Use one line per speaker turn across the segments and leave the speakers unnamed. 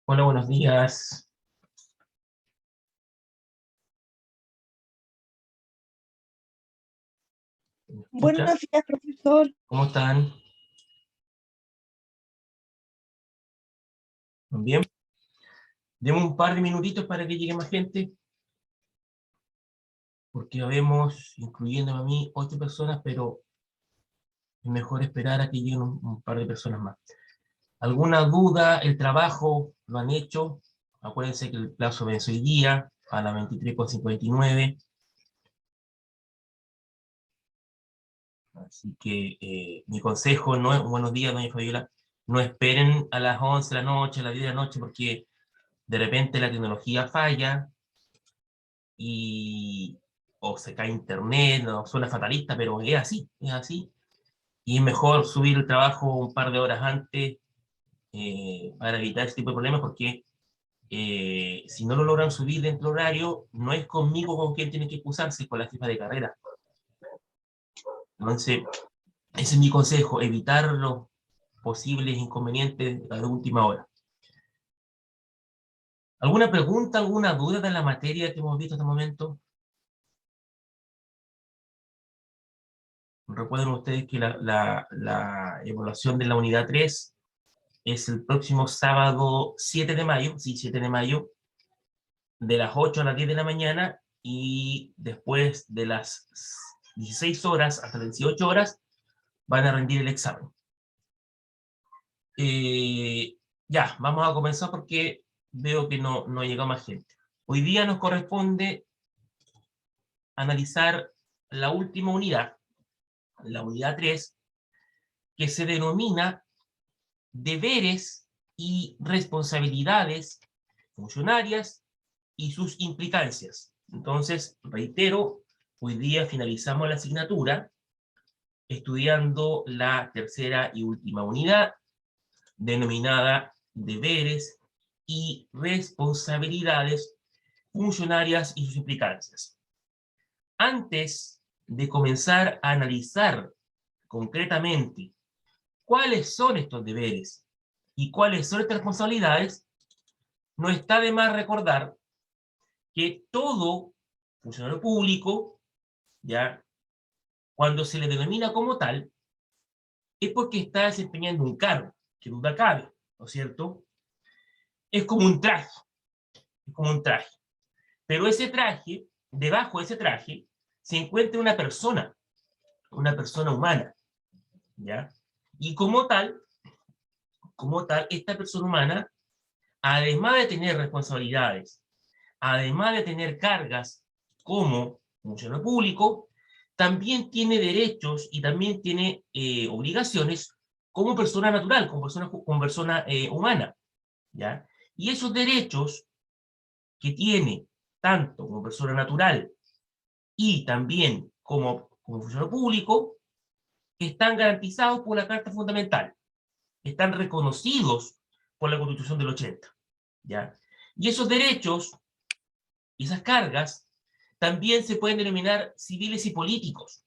Hola, buenos días. ¿Me escucha?
Buenos días, profesor.
¿Cómo están? ¿Bien? Demos un par de minutitos para que llegue más gente, porque habemos, incluyéndome a mí, 8 personas, pero es mejor esperar a que lleguen un par de personas más. ¿Alguna duda? ¿El trabajo lo han hecho? Acuérdense que el plazo vence hoy día, a las 23:59. Así que mi consejo no es, buenos días, doña Fabiola, no esperen a las 11 de la noche, a las 10 de la noche, porque de repente la tecnología falla, y o se cae internet, no suena fatalista, pero es así, es así. Y es mejor subir el trabajo un par de horas antes para evitar ese tipo de problemas, porque si no lo logran subir dentro del horario, no es conmigo con quien tienen que excusarse, con la jefa de carrera. Entonces, ese es mi consejo, evitar los posibles inconvenientes a la última hora. ¿Alguna pregunta, alguna duda de la materia que hemos visto hasta el momento? Recuerden ustedes que la evaluación de la unidad 3 es el próximo sábado 7 de mayo, sí, 7 de mayo, de las 8 a las 10 de la mañana, y después de las 16 horas hasta las 18 horas van a rendir el examen. Ya, vamos a comenzar porque veo que no llega más gente. Hoy día nos corresponde analizar la última unidad, la unidad 3, que se denomina deberes y responsabilidades funcionarias y sus implicancias. Entonces, reitero, hoy día finalizamos la asignatura estudiando la tercera y última unidad, denominada deberes y responsabilidades funcionarias y sus implicancias. Antes de comenzar a analizar concretamente cuáles son estos deberes y cuáles son estas responsabilidades, no está de más recordar que todo funcionario público, ya, cuando se le denomina como tal, es porque está desempeñando un cargo, que duda cabe, ¿no es cierto? Es como un traje, es como un traje. Pero ese traje, debajo de ese traje, se encuentra una persona humana, ¿ya? Y como tal, esta persona humana, además de tener responsabilidades, además de tener cargas como funcionario público, también tiene derechos y también tiene obligaciones como persona natural, como persona humana, ¿ya? Y esos derechos que tiene tanto como persona natural y también como funcionario público están garantizados por la Carta Fundamental, están reconocidos por la Constitución del 80, ¿ya? Y esos derechos y esas cargas también se pueden denominar civiles y políticos,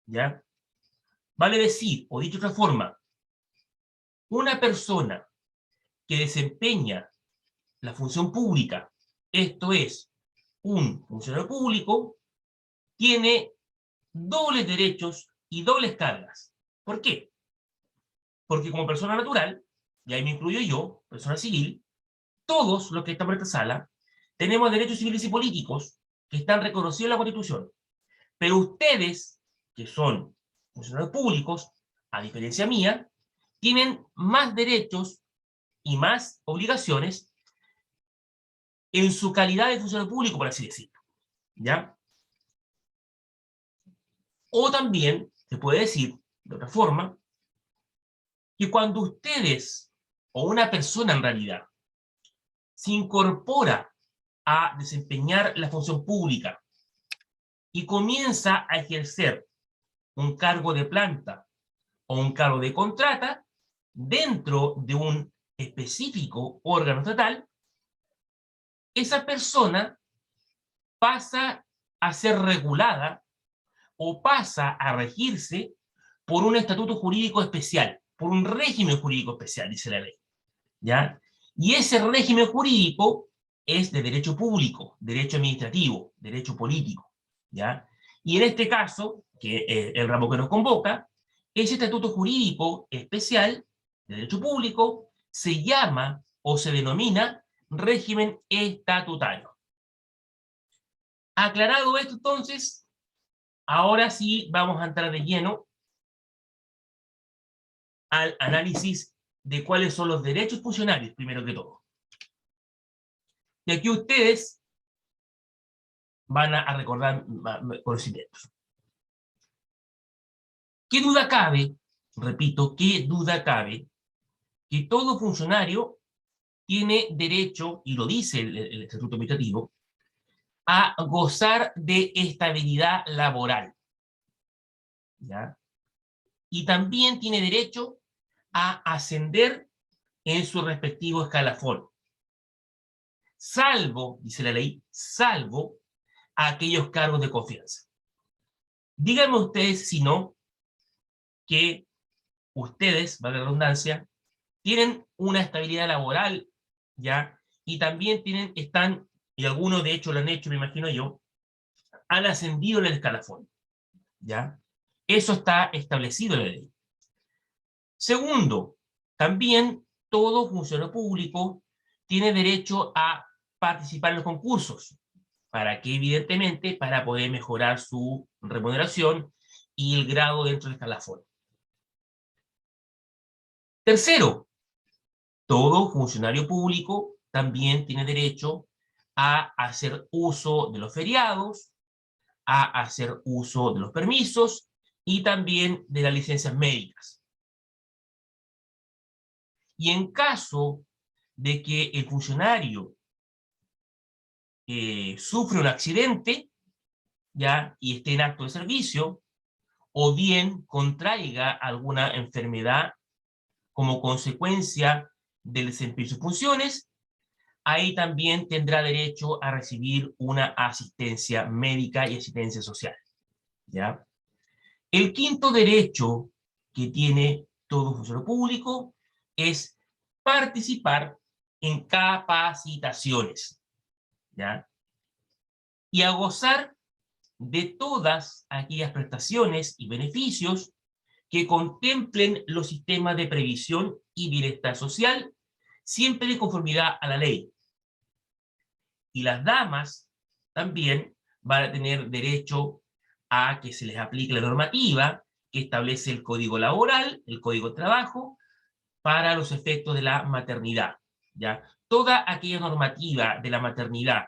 ¿ya? Vale decir, o dicho de otra forma, una persona que desempeña la función pública, esto es, un funcionario público, tiene dobles derechos y dobles cargas. ¿Por qué? Porque como persona natural, y ahí me incluyo yo, persona civil, todos los que estamos en esta sala tenemos derechos civiles y políticos que están reconocidos en la Constitución. Pero ustedes, que son funcionarios públicos, a diferencia mía, tienen más derechos y más obligaciones en su calidad de funcionario público, por así decirlo, ¿ya? O también se puede decir, de otra forma, que cuando ustedes, o una persona en realidad, se incorpora a desempeñar la función pública y comienza a ejercer un cargo de planta o un cargo de contrata dentro de un específico órgano estatal, esa persona pasa a ser regulada o pasa a regirse por un estatuto jurídico especial, por un régimen jurídico especial, dice la ley, ¿ya? Y ese régimen jurídico es de derecho público, derecho administrativo, derecho político, ¿ya? Y en este caso, que el ramo que nos convoca, ese estatuto jurídico especial de derecho público se llama o se denomina régimen estatutario. Aclarado esto, entonces, ahora sí vamos a entrar de lleno al análisis de cuáles son los derechos funcionarios, primero que todo. Y aquí ustedes van a recordar conocimientos. ¿Qué duda cabe? Repito, ¿qué duda cabe? Que todo funcionario tiene derecho, y lo dice el Estatuto Administrativo, a gozar de estabilidad laboral, ¿ya? Y también tiene derecho a ascender en su respectivo escalafón, salvo, dice la ley, salvo a aquellos cargos de confianza. Díganme ustedes, si no, que ustedes, valga la redundancia, tienen una estabilidad laboral, ¿ya? Y también están, y algunos de hecho lo han hecho, me imagino yo, han ascendido en el escalafón, ¿ya? Eso está establecido en la ley. Segundo, también todo funcionario público tiene derecho a participar en los concursos. ¿Para qué? Evidentemente, para poder mejorar su remuneración y el grado dentro del escalafón. Tercero, todo funcionario público también tiene derecho a hacer uso de los feriados, a hacer uso de los permisos y también de las licencias médicas. Y en caso de que el funcionario sufre un accidente, ¿ya? Y esté en acto de servicio, o bien contraiga alguna enfermedad como consecuencia del desempeño de sus funciones, ahí también tendrá derecho a recibir una asistencia médica y asistencia social, ¿ya? El quinto derecho que tiene todo funcionario público es participar en capacitaciones, ¿ya? Y a gozar de todas aquellas prestaciones y beneficios que contemplen los sistemas de previsión y bienestar social, siempre de conformidad a la ley. Y las damas también van a tener derecho a que se les aplique la normativa que establece el Código Laboral, el Código de Trabajo, para los efectos de la maternidad, ¿ya? Toda aquella normativa de la maternidad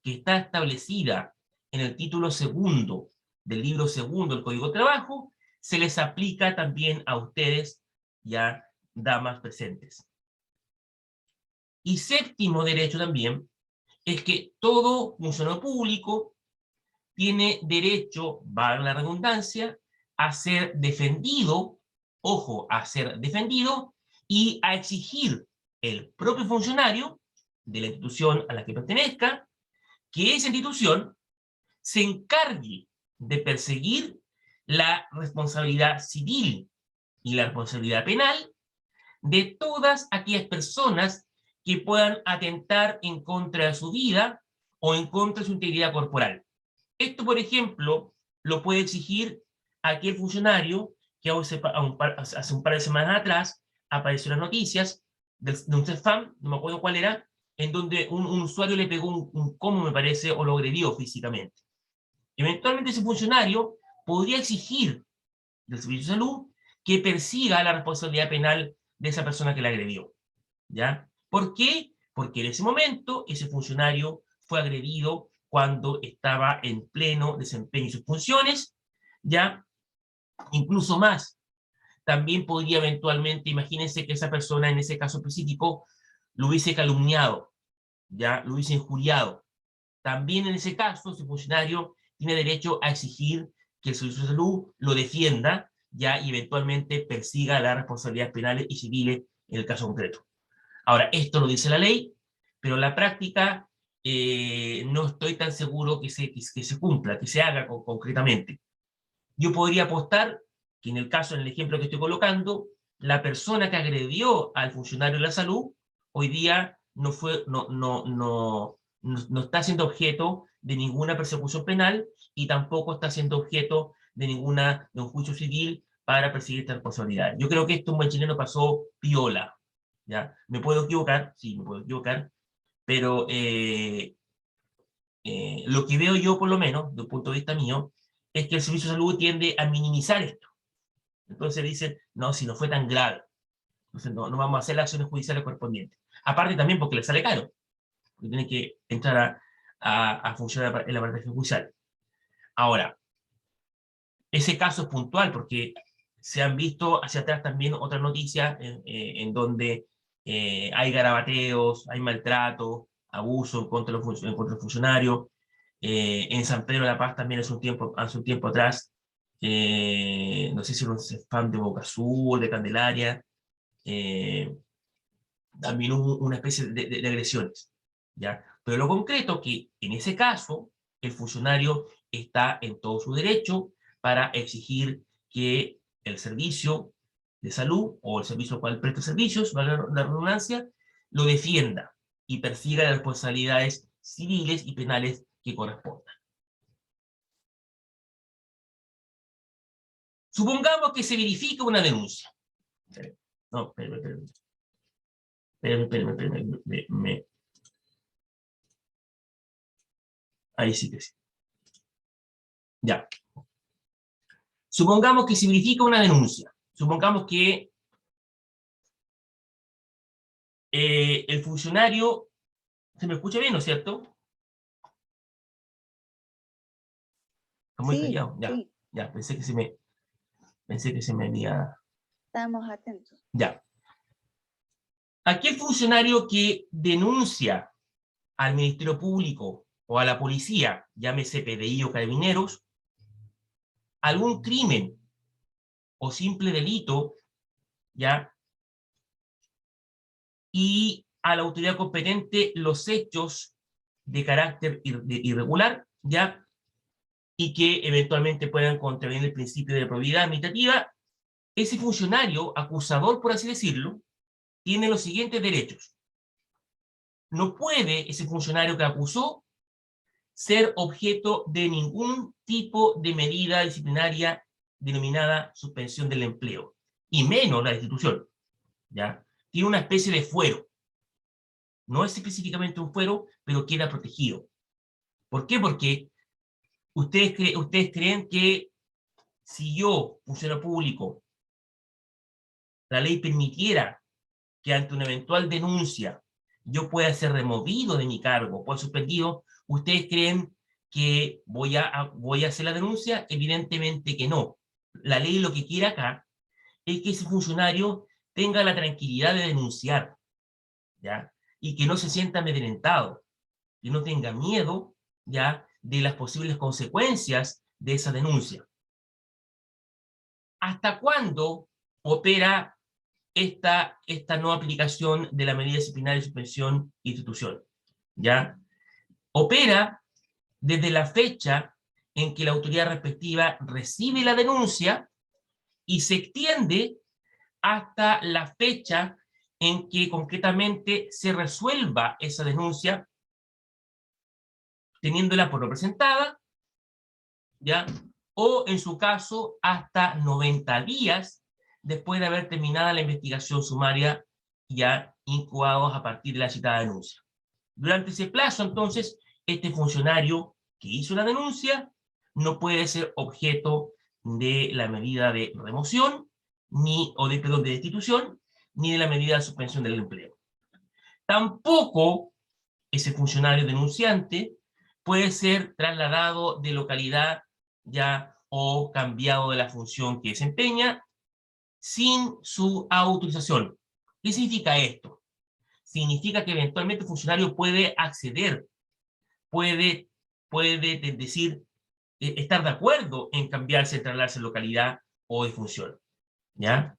que está establecida en el título segundo del libro segundo del Código de Trabajo, se les aplica también a ustedes, ya damas presentes. Y séptimo derecho también es que todo funcionario público tiene derecho, valga la redundancia, a ser defendido, ojo, a ser defendido y a exigir el propio funcionario de la institución a la que pertenezca que esa institución se encargue de perseguir la responsabilidad civil y la responsabilidad penal de todas aquellas personas que puedan atentar en contra de su vida o en contra de su integridad corporal. Esto, por ejemplo, lo puede exigir aquel funcionario que hace un par de semanas atrás apareció en las noticias de un CEFAM, no me acuerdo cuál era, en donde un usuario le pegó un combo, me parece, o lo agredió físicamente. Eventualmente ese funcionario podría exigir del Servicio de Salud que persiga la responsabilidad penal de esa persona que la agredió, ¿ya? ¿Por qué? Porque en ese momento ese funcionario fue agredido cuando estaba en pleno desempeño de sus funciones, ¿ya? Incluso más, también podría eventualmente, imagínense que esa persona en ese caso específico lo hubiese calumniado, ¿ya? Lo hubiese injuriado. También en ese caso, ese funcionario tiene derecho a exigir que el Servicio de Salud lo defienda, ya, y eventualmente persiga las responsabilidades penales y civiles en el caso concreto. Ahora, esto lo dice la ley, pero en la práctica no estoy tan seguro que se cumpla, que se haga concretamente. Yo podría apostar que en el caso, en el ejemplo que estoy colocando, la persona que agredió al funcionario de la salud hoy día no está siendo objeto de ninguna persecución penal y tampoco está siendo objeto de un juicio civil para perseguir esta responsabilidad. Yo creo que esto un buen chileno pasó piola, ¿ya? Me puedo equivocar, sí, me puedo equivocar, pero lo que veo yo, por lo menos, de un punto de vista mío, es que el Servicio de Salud tiende a minimizar esto. Entonces dicen, no, si no fue tan grave, entonces no vamos a hacer las acciones judiciales correspondientes. Aparte también porque les sale caro, porque tienen que entrar a funcionar en la parte judicial. Ahora, ese caso es puntual porque se han visto hacia atrás también otras noticias en donde hay garabateos, hay maltrato, abuso contra los funcionarios. En San Pedro de la Paz también hace un tiempo atrás, no sé si era un fan de Boca Sur, de Candelaria, también hubo una especie de agresiones, ¿ya? Pero lo concreto que en ese caso el funcionario está en todo su derecho para exigir que el servicio de salud o el servicio al cual presta servicios, valga la redundancia, lo defienda y persiga las responsabilidades civiles y penales que correspondan. Supongamos que se verifica una denuncia. No, espérame. Ahí sí que sí. Ya. Supongamos que se verifica una denuncia. Supongamos que el funcionario... ¿Se me escucha bien, no es cierto? Está muy
Sí,
callado. Ya,
sí,
ya, pensé que se me había...
estamos atentos.
Ya. Aquel funcionario que denuncia al Ministerio Público o a la policía, llámese PDI o Carabineros, algún crimen o simple delito, ¿ya? Y a la autoridad competente los hechos de carácter irregular, ¿ya? Y que eventualmente puedan contravenir el principio de probidad administrativa, ese funcionario, acusador por así decirlo, tiene los siguientes derechos. No puede ese funcionario que acusó ser objeto de ningún tipo de medida disciplinaria denominada suspensión del empleo, y menos la destitución, ¿ya? Tiene una especie de fuero. No es específicamente un fuero, pero queda protegido. ¿Por qué? Porque ustedes creen que si yo, funcionario público, la ley permitiera que ante una eventual denuncia yo pueda ser removido de mi cargo, pueda ser suspendido, ¿ustedes creen que voy a hacer la denuncia? Evidentemente que no. La ley lo que quiere acá es que ese funcionario tenga la tranquilidad de denunciar, ¿ya? Y que no se sienta amedrentado, que no tenga miedo, ¿ya?, de las posibles consecuencias de esa denuncia. ¿Hasta cuándo opera esta no aplicación de la medida disciplinaria de suspensión e institución? ¿Ya? Opera desde la fecha en que la autoridad respectiva recibe la denuncia y se extiende hasta la fecha en que concretamente se resuelva esa denuncia, teniéndola por representada, ¿ya? O en su caso hasta 90 días después de haber terminada la investigación sumaria ya incoados a partir de la citada denuncia. Durante ese plazo, entonces, este funcionario que hizo la denuncia no puede ser objeto de la medida de remoción, perdón, de destitución, ni de la medida de suspensión del empleo. Tampoco ese funcionario denunciante puede ser trasladado de localidad ya o cambiado de la función que desempeña sin su autorización. ¿Qué significa esto? Significa que eventualmente el funcionario puede acceder, puede decir, estar de acuerdo en cambiarse, trasladarse de localidad o de función, ¿ya?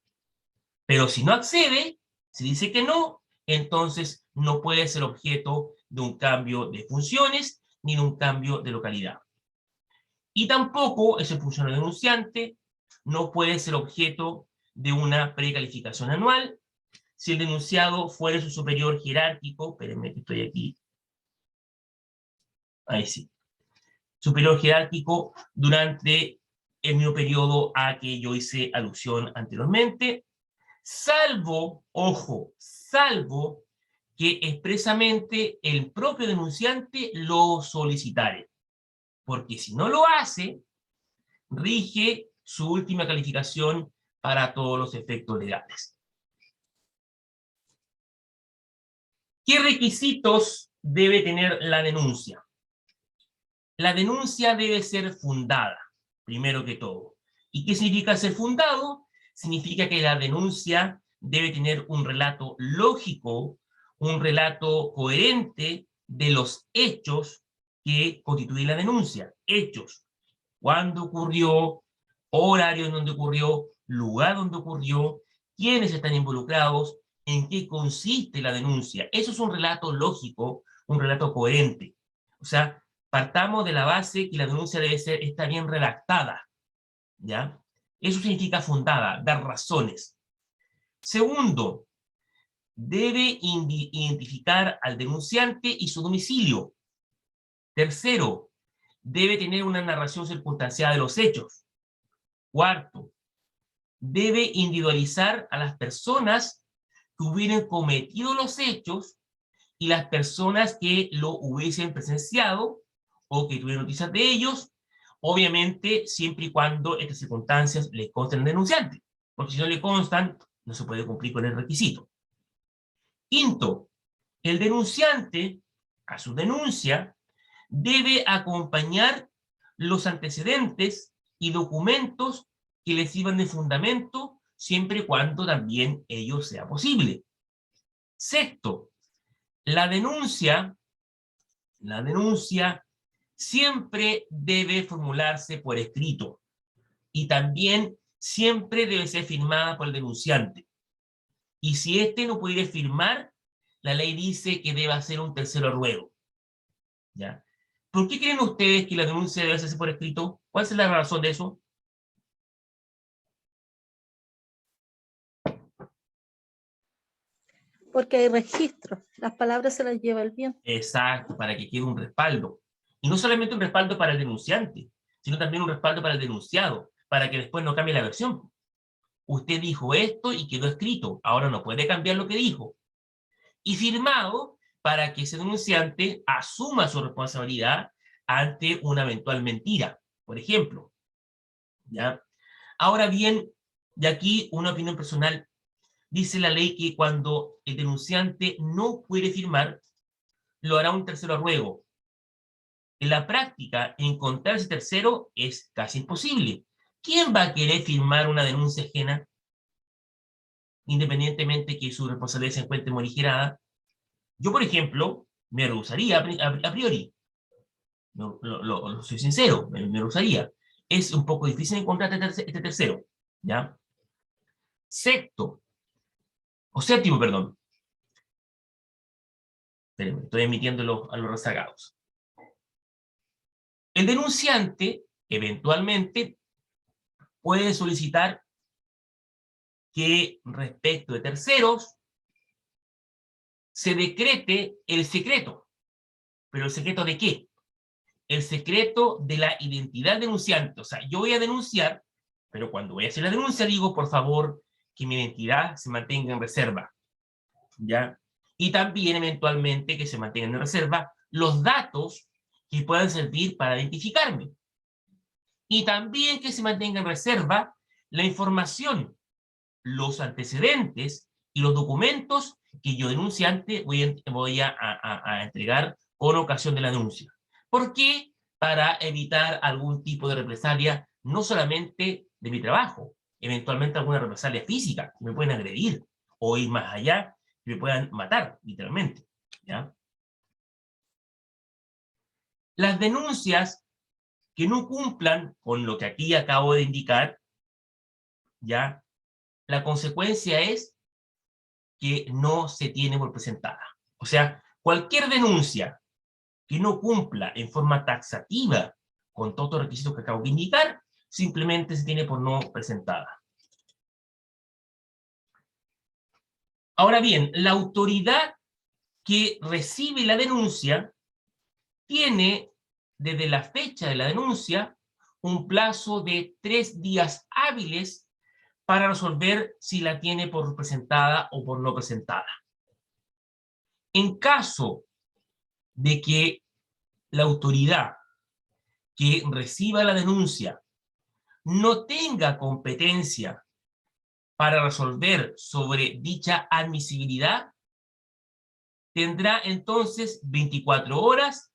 Pero si no accede, si dice que no, entonces no puede ser objeto de un cambio de funciones ni de un cambio de localidad. Y tampoco ese funcionario denunciante no puede ser objeto de una precalificación anual si el denunciado fuera su superior jerárquico, espérenme que estoy aquí, ahí sí, superior jerárquico durante el mismo periodo a que yo hice alusión anteriormente, salvo, ojo, salvo que expresamente el propio denunciante lo solicitare, porque si no lo hace, rige su última calificación para todos los efectos legales. ¿Qué requisitos debe tener la denuncia? La denuncia debe ser fundada, primero que todo. ¿Y qué significa ser fundado? Significa que la denuncia debe tener un relato lógico, un relato coherente de los hechos que constituyen la denuncia. Hechos. ¿Cuándo ocurrió? Horario en donde ocurrió, lugar donde ocurrió, quiénes están involucrados, en qué consiste la denuncia. Eso es un relato lógico, un relato coherente. O sea, partamos de la base que la denuncia debe estar bien redactada, ¿ya? Eso significa fundada, dar razones. Segundo, debe identificar al denunciante y su domicilio. Tercero, debe tener una narración circunstanciada de los hechos. Cuarto, debe individualizar a las personas que hubieran cometido los hechos y las personas que lo hubiesen presenciado o que tuvieran noticias de ellos, obviamente siempre y cuando estas circunstancias le consten al denunciante, porque si no le constan, no se puede cumplir con el requisito. Quinto, el denunciante, a su denuncia, debe acompañar los antecedentes y documentos que le sirvan de fundamento, siempre y cuando también ello sea posible. Sexto, la denuncia siempre debe formularse por escrito y también siempre debe ser firmada por el denunciante. Y si éste no pudiera firmar, la ley dice que debe hacer un tercero ruego. ¿Ya? ¿Por qué creen ustedes que la denuncia debe hacerse por escrito? ¿Cuál es la razón de eso?
Porque hay registro, las palabras se las lleva el viento.
Exacto, para que quede un respaldo. Y no solamente un respaldo para el denunciante, sino también un respaldo para el denunciado, para que después no cambie la versión. Usted dijo esto y quedó escrito, ahora no puede cambiar lo que dijo. Y firmado para que ese denunciante asuma su responsabilidad ante una eventual mentira, por ejemplo. ¿Ya? Ahora bien, de aquí una opinión personal, dice la ley que cuando el denunciante no puede firmar, lo hará un tercero a ruego. En la práctica, encontrar ese tercero es casi imposible. ¿Quién va a querer firmar una denuncia ajena, independientemente que su responsabilidad se encuentre morigerada? Yo, por ejemplo, me rehusaría a priori. Soy sincero, me rehusaría. Es un poco difícil encontrar este tercero, ¿ya? Séptimo, perdón. Espérenme, estoy emitiéndolo a los rezagados. El denunciante, eventualmente, puede solicitar que respecto de terceros se decrete el secreto. ¿Pero el secreto de qué? El secreto de la identidad denunciante. O sea, yo voy a denunciar, pero cuando voy a hacer la denuncia digo, por favor, que mi identidad se mantenga en reserva. ¿Ya? Y también, eventualmente, que se mantengan en reserva los datos que puedan servir para identificarme. Y también que se mantenga en reserva la información, los antecedentes y los documentos que yo denunciante voy a entregar con ocasión de la denuncia. ¿Por qué? Para evitar algún tipo de represalia, no solamente de mi trabajo, eventualmente alguna represalia física, que me pueden agredir, o ir más allá, que me puedan matar, literalmente. ¿Ya? Las denuncias que no cumplan con lo que aquí acabo de indicar, ¿ya? La consecuencia es que no se tiene por presentada. O sea, cualquier denuncia que no cumpla en forma taxativa con todos los requisitos que acabo de indicar, simplemente se tiene por no presentada. Ahora bien, la autoridad que recibe la denuncia tiene, desde la fecha de la denuncia, un plazo de 3 días hábiles para resolver si la tiene por presentada o por no presentada. En caso de que la autoridad que reciba la denuncia no tenga competencia para resolver sobre dicha admisibilidad, tendrá entonces 24 horas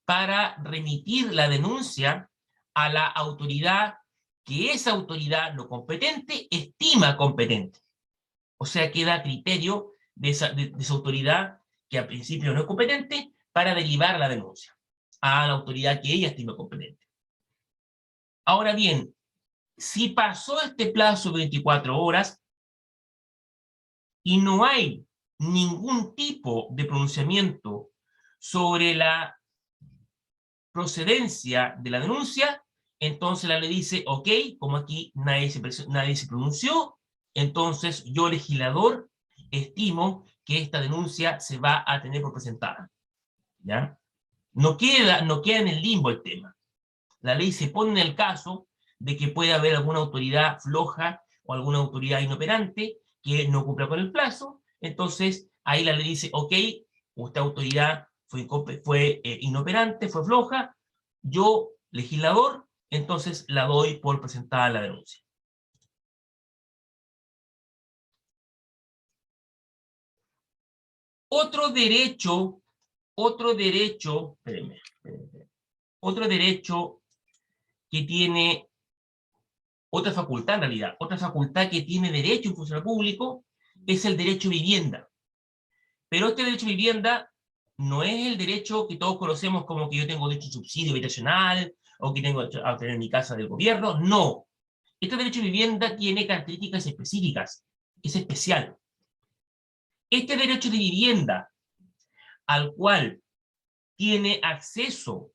para remitir la denuncia a la autoridad que esa autoridad no competente estima competente. O sea, queda a criterio de esa autoridad que al principio no es competente para derivar la denuncia a la autoridad que ella estima competente. Ahora bien, si pasó este plazo de 24 horas y no hay ningún tipo de pronunciamiento sobre la procedencia de la denuncia, entonces la ley dice, ok, como aquí nadie se pronunció, entonces yo, legislador, estimo que esta denuncia se va a tener por presentada. ¿Ya? No queda en el limbo el tema. La ley se pone en el caso de que pueda haber alguna autoridad floja o alguna autoridad inoperante que no cumpla con el plazo, entonces ahí la ley dice, ok, esta autoridad fue inoperante, fue floja, yo, legislador, entonces la doy por presentada la denuncia. Otro derecho, espérenme, otro derecho que tiene, otra facultad en realidad, otra facultad que tiene derecho un funcionario público es el derecho a vivienda. Pero este derecho a vivienda no es el derecho que todos conocemos como que yo tengo derecho a subsidio habitacional o que tengo derecho a tener mi casa del gobierno. No. Este derecho a vivienda tiene características específicas. Es especial. Este derecho de vivienda al cual tiene acceso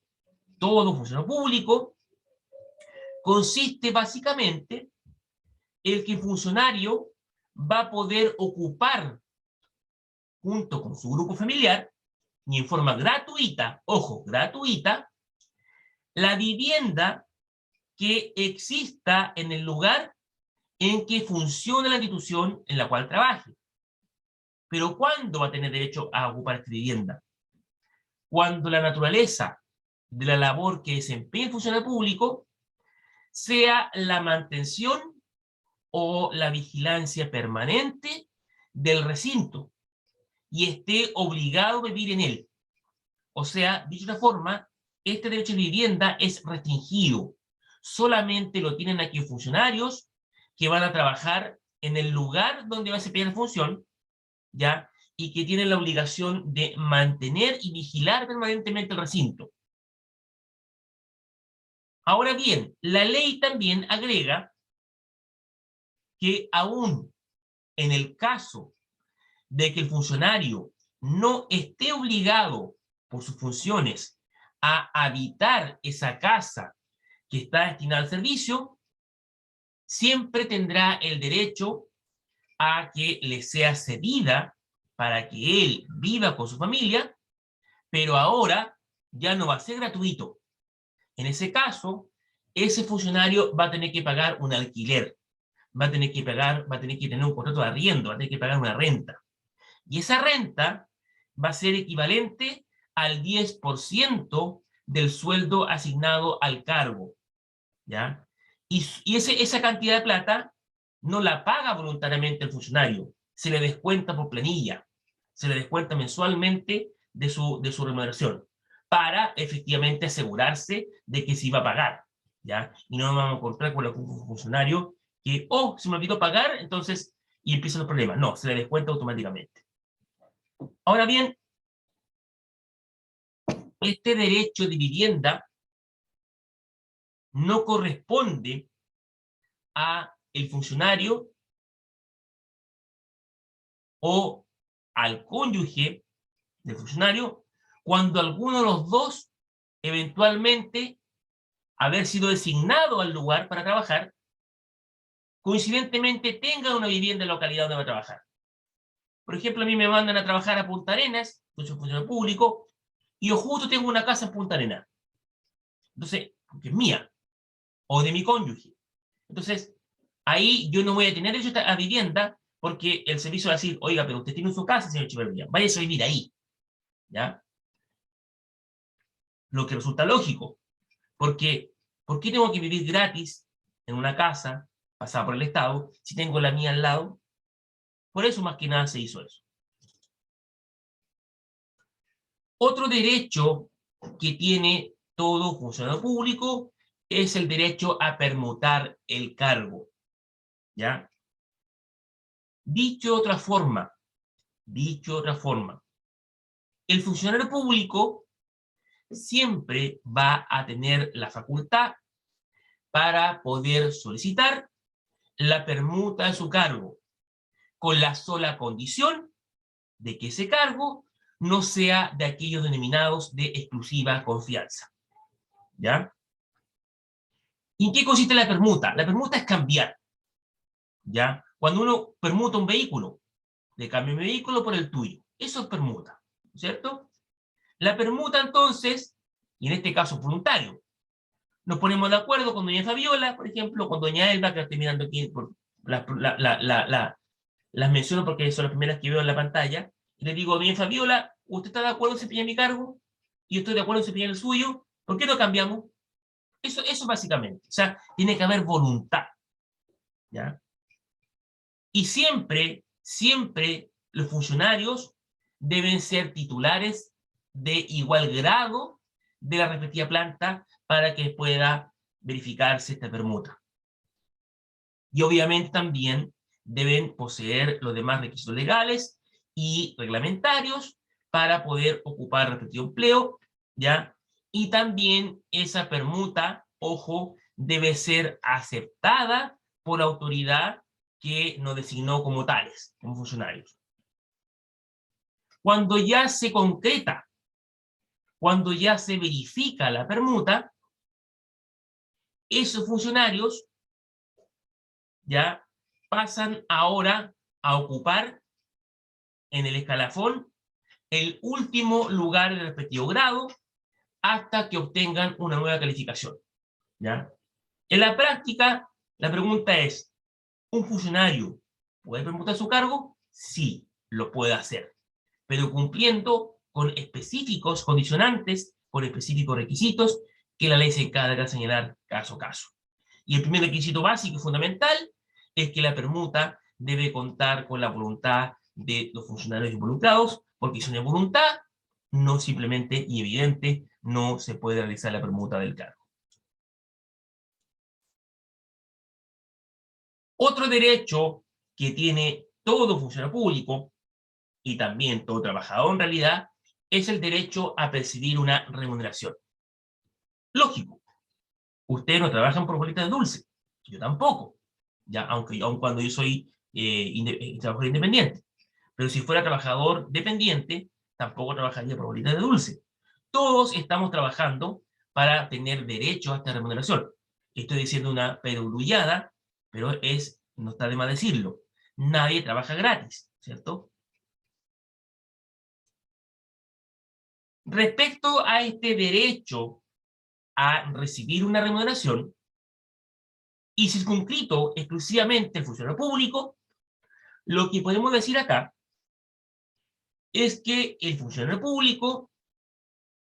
todo funcionario público consiste básicamente en que el funcionario va a poder ocupar junto con su grupo familiar y en forma gratuita, ojo, gratuita, la vivienda que exista en el lugar en que funcione la institución en la cual trabaje. Pero ¿cuándo va a tener derecho a ocupar esta vivienda? Cuando la naturaleza de la labor que desempeña el funcionario público sea la mantención o la vigilancia permanente del recinto y esté obligado a vivir en él. O sea, dicho de otra forma, este derecho de vivienda es restringido. Solamente lo tienen aquellos funcionarios que van a trabajar en el lugar donde va a desempeñar la función, ¿ya? Y que tienen la obligación de mantener y vigilar permanentemente el recinto. Ahora bien, la ley también agrega que aún en el caso de que el funcionario no esté obligado por sus funciones a habitar esa casa que está destinada al servicio, siempre tendrá el derecho a que le sea cedida para que él viva con su familia, pero ahora ya no va a ser gratuito. En ese caso, ese funcionario va a tener que pagar un alquiler, va a tener que tener un contrato de arriendo, va a tener que pagar una renta. Y esa renta va a ser equivalente al 10% del sueldo asignado al cargo, ¿ya? Y esa cantidad de plata no la paga voluntariamente el funcionario, se le descuenta por planilla, se le descuenta mensualmente de su remuneración, para efectivamente asegurarse de que se iba a pagar, ¿ya? Y no nos vamos a encontrar con un funcionario que, oh, se me olvidó pagar, entonces, y empiezan los problemas. No, se le descuenta automáticamente. Ahora bien, este derecho de vivienda no corresponde a el funcionario o al cónyuge del funcionario cuando alguno de los dos eventualmente haber sido designado al lugar para trabajar, coincidentemente tenga una vivienda en la localidad donde va a trabajar. Por ejemplo, a mí me mandan a trabajar a Punta Arenas, yo soy funcionario público, y yo justo tengo una casa en Punta Arenas. Entonces, porque es mía, o de mi cónyuge. Entonces, ahí yo no voy a tener derecho a vivienda porque el servicio va a decir, oiga, pero usted tiene su casa, señor Echeverría, váyase a vivir ahí, ¿ya? Lo que resulta lógico, porque ¿por qué tengo que vivir gratis en una casa pasada por el Estado si tengo la mía al lado? Por eso más que nada se hizo eso. Otro derecho que tiene todo funcionario público es el derecho a permutar el cargo, ¿ya? Dicho de otra forma, el funcionario público siempre va a tener la facultad para poder solicitar la permuta de su cargo, con la sola condición de que ese cargo no sea de aquellos denominados de exclusiva confianza, ¿ya? ¿Y en qué consiste la permuta? La permuta es cambiar, ¿ya? Cuando uno permuta un vehículo, le cambia mi vehículo por el tuyo. Eso es permuta, ¿cierto? La permuta, entonces, y en este caso voluntario, nos ponemos de acuerdo con doña Fabiola, por ejemplo, con doña Elba, que estoy mirando aquí, las menciono porque son las primeras que veo en la pantalla, y le digo, doña Fabiola, ¿usted está de acuerdo en desempeñar mi cargo? Y yo estoy de acuerdo en desempeñar el suyo, ¿por qué no cambiamos? Eso básicamente, o sea, tiene que haber voluntad, ¿ya? Y siempre los funcionarios deben ser titulares de igual grado de la respectiva planta para que pueda verificarse esta permuta. Y obviamente también deben poseer los demás requisitos legales y reglamentarios para poder ocupar el respectivo empleo, ¿ya? Y también esa permuta, ojo, debe ser aceptada por la autoridad que nos designó como tales, como funcionarios. Cuando ya se concreta, cuando ya se verifica la permuta, esos funcionarios ya pasan ahora a ocupar en el escalafón el último lugar del respectivo grado hasta que obtengan una nueva calificación, ¿ya? En la práctica, la pregunta es, ¿un funcionario puede permutar su cargo? Sí, lo puede hacer, pero cumpliendo con específicos condicionantes, con específicos requisitos que la ley se encarga de señalar caso a caso. Y el primer requisito básico y fundamental es que la permuta debe contar con la voluntad de los funcionarios involucrados, porque si no hay voluntad, no simplemente y evidente, no se puede realizar la permuta del cargo. Otro derecho que tiene todo funcionario público y también todo trabajador en realidad es el derecho a percibir una remuneración. Lógico, usted no trabaja por bolitas de dulce, yo tampoco, ya, aun cuando yo soy trabajador independiente. Pero si fuera trabajador dependiente, tampoco trabajaría por bolitas de dulce. Todos estamos trabajando para tener derecho a esta remuneración. Estoy diciendo una perogrullada, pero no está de más decirlo. Nadie trabaja gratis, ¿cierto? Respecto a este derecho a recibir una remuneración, y circunscrito exclusivamente el funcionario público, lo que podemos decir acá es que el funcionario público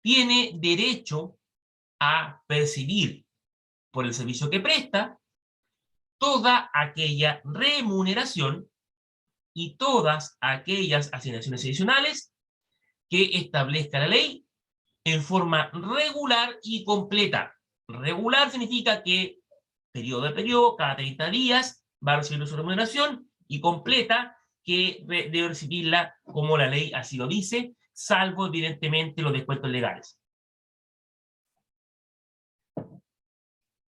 tiene derecho a percibir por el servicio que presta toda aquella remuneración y todas aquellas asignaciones adicionales que establezca la ley en forma regular y completa. Regular significa que periodo a periodo, cada 30 días, va a recibir su remuneración, y completa, que debe recibirla como la ley así lo dice, salvo evidentemente los descuentos legales.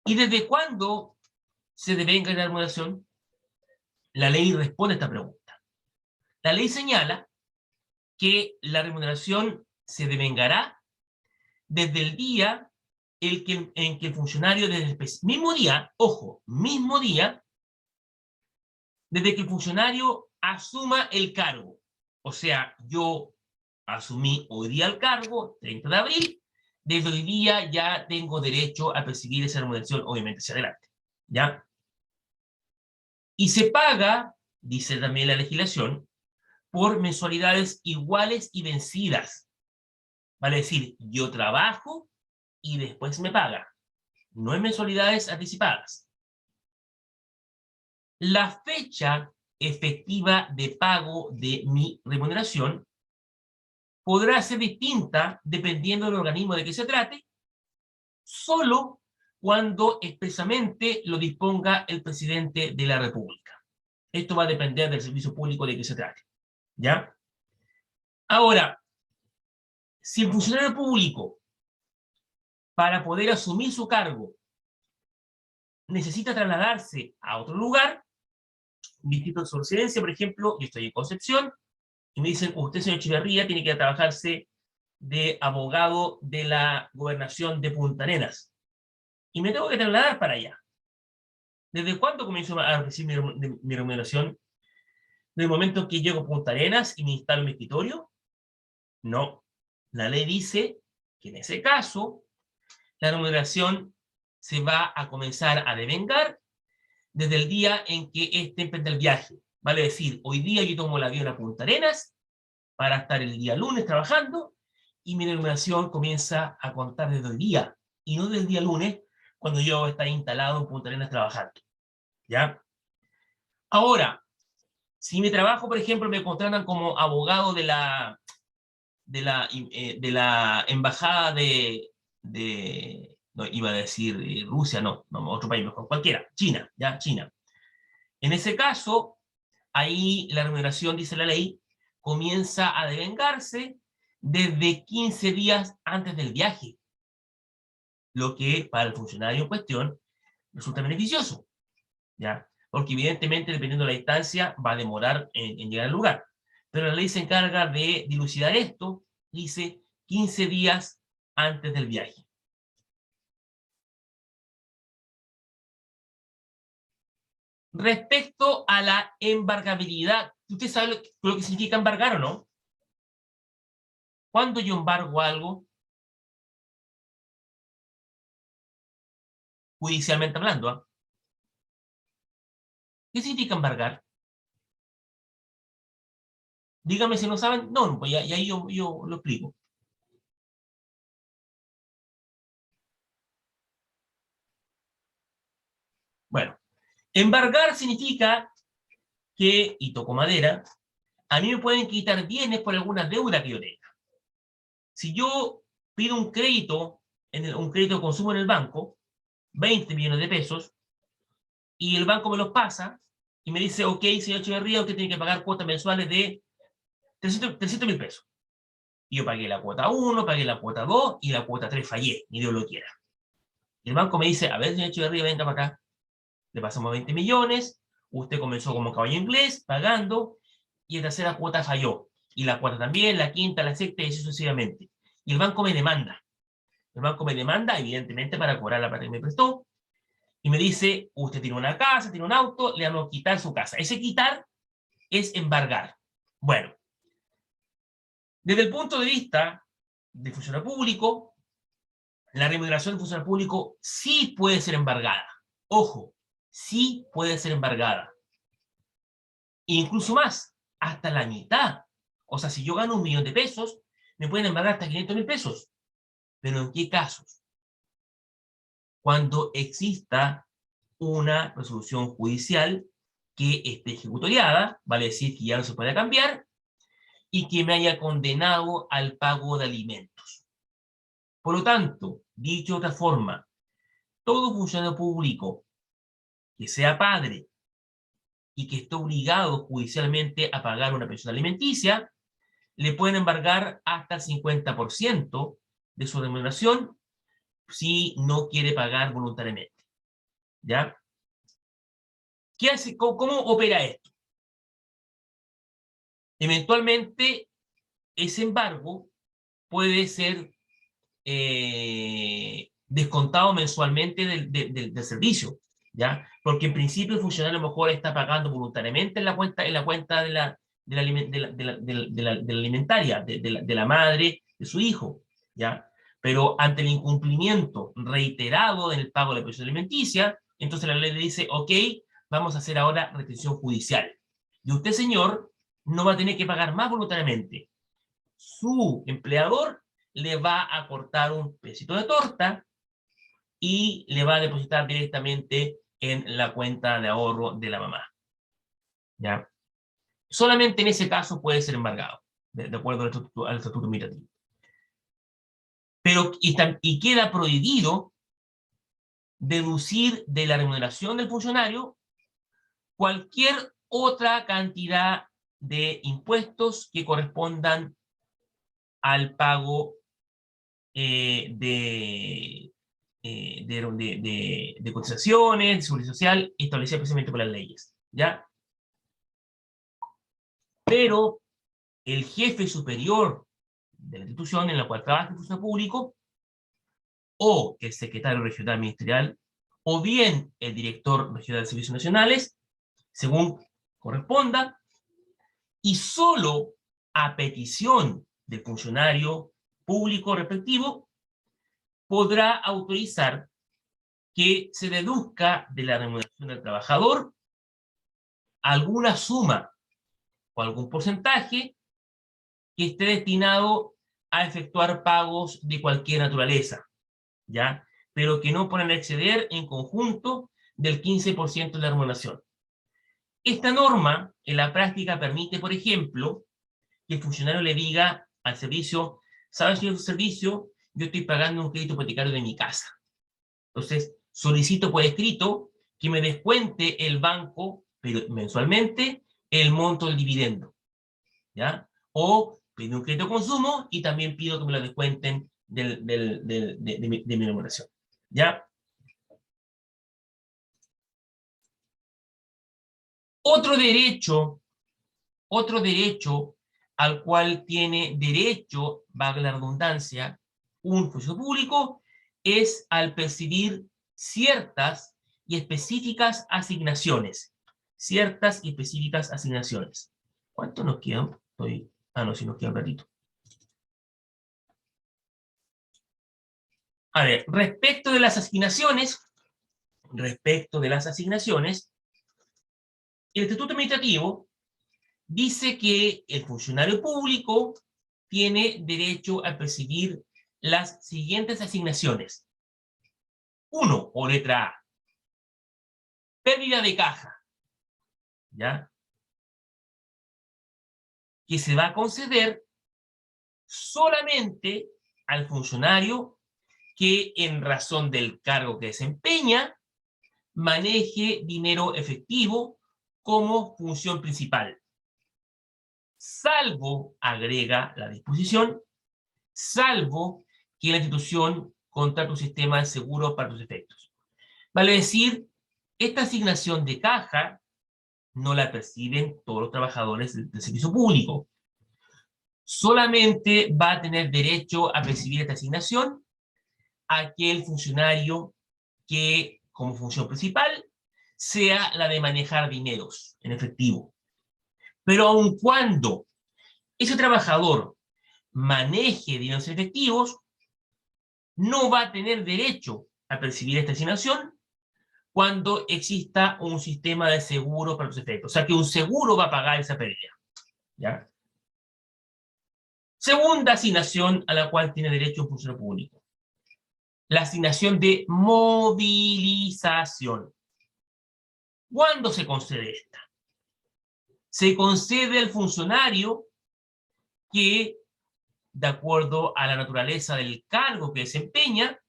¿Y desde cuándo se devenga la remuneración? La ley responde a esta pregunta. La ley señala que la remuneración se devengará desde el día en que el funcionario, desde el mismo día, ojo, mismo día, desde que el funcionario asuma el cargo. O sea, yo asumí hoy día el cargo, 30 de abril, desde hoy día ya tengo derecho a percibir esa remuneración, obviamente, hacia adelante. ¿Ya? Y se paga, dice también la legislación, por mensualidades iguales y vencidas. Vale decir, yo trabajo y después me paga. No en mensualidades anticipadas. La fecha efectiva de pago de mi remuneración podrá ser distinta dependiendo del organismo de que se trate, solo cuando expresamente lo disponga el presidente de la República. Esto va a depender del servicio público de que se trate. ¿Ya? Ahora, si el funcionario público, para poder asumir su cargo, necesita trasladarse a otro lugar, distrito de su residencia, por ejemplo, yo estoy en Concepción, y me dicen, usted, señor Echeverría, tiene que trabajarse de abogado de la gobernación de Punta Arenas. Y me tengo que trasladar para allá. ¿Desde cuándo comienzo a recibir mi remuneración? ¿Desde el momento en que llego a Punta Arenas y me instalo en mi escritorio? No. La ley dice que en ese caso, la remuneración se va a comenzar a devengar desde el día en que éste emprende el viaje. Vale decir, hoy día yo tomo el avión a Punta Arenas para estar el día lunes trabajando y mi remuneración comienza a contar desde el día y no desde el día lunes cuando yo estar instalado en Punta Arenas trabajando. ¿Ya? Ahora, si mi trabajo, por ejemplo, me contratan como abogado de la embajada no iba a decir Rusia, no, otro país mejor, cualquiera, China, ya, China. En ese caso, ahí la remuneración, dice la ley, comienza a devengarse desde 15 días antes del viaje, lo que para el funcionario en cuestión resulta beneficioso, ¿ya? Porque evidentemente, dependiendo de la distancia, va a demorar en llegar al lugar. Pero la ley se encarga de dilucidar esto, dice 15 días antes del viaje. Respecto a la embargabilidad, ¿usted sabe lo que significa embargar o no? ¿Cuándo yo embargo algo? Judicialmente hablando, ¿eh? ¿Qué significa embargar? Dígame si no saben. No, pues ya ahí yo lo explico. Bueno, embargar significa que, y toco madera, a mí me pueden quitar bienes por alguna deuda que yo tenga. Si yo pido un crédito, un crédito de consumo en el banco, 20 millones de pesos, y el banco me los pasa y me dice, ok, señor Echeverría, usted tiene que pagar cuotas mensuales de 300.000 pesos. Y yo pagué la cuota 1, pagué la cuota 2 y la cuota 3 fallé, ni Dios lo quiera. Y el banco me dice, a ver, señor Echeverría, venga para acá. Le pasamos 20 millones, usted comenzó como caballo inglés, pagando, y la tercera cuota falló. Y la cuarta también, la quinta, la sexta, y así sucesivamente. Y el banco me demanda. El banco me demanda, evidentemente, para cobrar la plata que me prestó, y me dice, usted tiene una casa, tiene un auto, le vamos a quitar su casa. Ese quitar es embargar. Bueno, desde el punto de vista del funcionario público, la remuneración del funcionario público sí puede ser embargada. Ojo, sí puede ser embargada. Incluso más, hasta la mitad. O sea, si yo gano 1 millón de pesos, me pueden embargar hasta 500.000 pesos. ¿Pero en qué casos? Cuando exista una resolución judicial que esté ejecutoriada, vale decir que ya no se puede cambiar, y que me haya condenado al pago de alimentos. Por lo tanto, dicho de otra forma, todo funcionario público que sea padre y que esté obligado judicialmente a pagar una pensión alimenticia, le pueden embargar hasta el 50% de su remuneración si no quiere pagar voluntariamente. ¿Ya? ¿Qué hace? ¿Cómo opera esto? Eventualmente, ese embargo puede ser descontado mensualmente del servicio, ¿ya? Porque en principio el funcionario a lo mejor está pagando voluntariamente en la cuenta de la alimentaria, de la madre de su hijo, ¿ya? Pero ante el incumplimiento reiterado en el pago de la pensión alimenticia, entonces la ley le dice, ok, vamos a hacer ahora retención judicial. Y usted, señor, no va a tener que pagar más voluntariamente. Su empleador le va a cortar un pedacito de torta y le va a depositar directamente en la cuenta de ahorro de la mamá. ¿Ya? Solamente en ese caso puede ser embargado, de acuerdo al estatuto administrativo. Pero, y queda prohibido deducir de la remuneración del funcionario cualquier otra cantidad de impuestos que correspondan al pago de cotizaciones, de seguridad social, establecidas precisamente por las leyes, ¿ya? Pero el jefe superior de la institución en la cual trabaja el funcionario público, o el secretario regional ministerial, o bien el director regional de servicios nacionales, según corresponda, y solo a petición del funcionario público respectivo, podrá autorizar que se deduzca de la remuneración del trabajador alguna suma o algún porcentaje que esté destinado a efectuar pagos de cualquier naturaleza, ¿ya? Pero que no puedan exceder en conjunto del 15% de la remuneración. Esta norma, en la práctica, permite, por ejemplo, que el funcionario le diga al servicio, ¿sabes, señor servicio? Yo estoy pagando un crédito hipotecario de mi casa. Entonces, solicito por escrito que me descuente el banco, pero mensualmente, el monto del dividendo, ¿ya? O pido un crédito de consumo y también pido que me lo descuenten de mi remuneración, ¿ya? Otro derecho al cual tiene derecho, valga la redundancia, un funcionario público, es al percibir ciertas y específicas asignaciones. Ciertas y específicas asignaciones. ¿Cuánto nos quedan? No, si nos queda un ratito. A ver, respecto de las asignaciones, el Estatuto Administrativo dice que el funcionario público tiene derecho a percibir las siguientes asignaciones. 1, o letra A, pérdida de caja, ¿ya? Que se va a conceder solamente al funcionario que, en razón del cargo que desempeña, maneje dinero efectivo como función principal. Salvo, agrega la disposición, salvo que la institución contrate un sistema de seguro para sus efectos. Vale decir, esta asignación de caja no la perciben todos los trabajadores del servicio público. Solamente va a tener derecho a percibir esta asignación aquel funcionario que, como función principal, sea la de manejar dineros en efectivo. Pero aun cuando ese trabajador maneje dineros efectivos, no va a tener derecho a percibir esta asignación cuando exista un sistema de seguro para los efectos. O sea, que un seguro va a pagar esa pérdida, ¿ya? Segunda asignación a la cual tiene derecho un funcionario público. La asignación de movilización. ¿Cuándo se concede esta? Se concede al funcionario que, de acuerdo a la naturaleza del cargo que desempeña,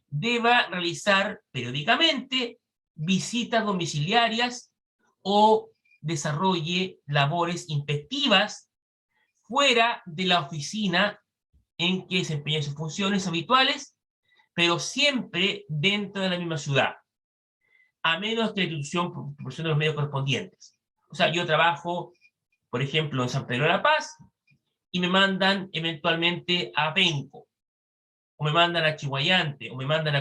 deba realizar periódicamente visitas domiciliarias o desarrolle labores inspectivas fuera de la oficina en que desempeña sus funciones habituales, pero siempre dentro de la misma ciudad, a menos que la institución proporcione los medios correspondientes. O sea, yo trabajo, por ejemplo, en San Pedro de la Paz, y me mandan eventualmente a Penco, o me mandan a Chihuayante, o me mandan a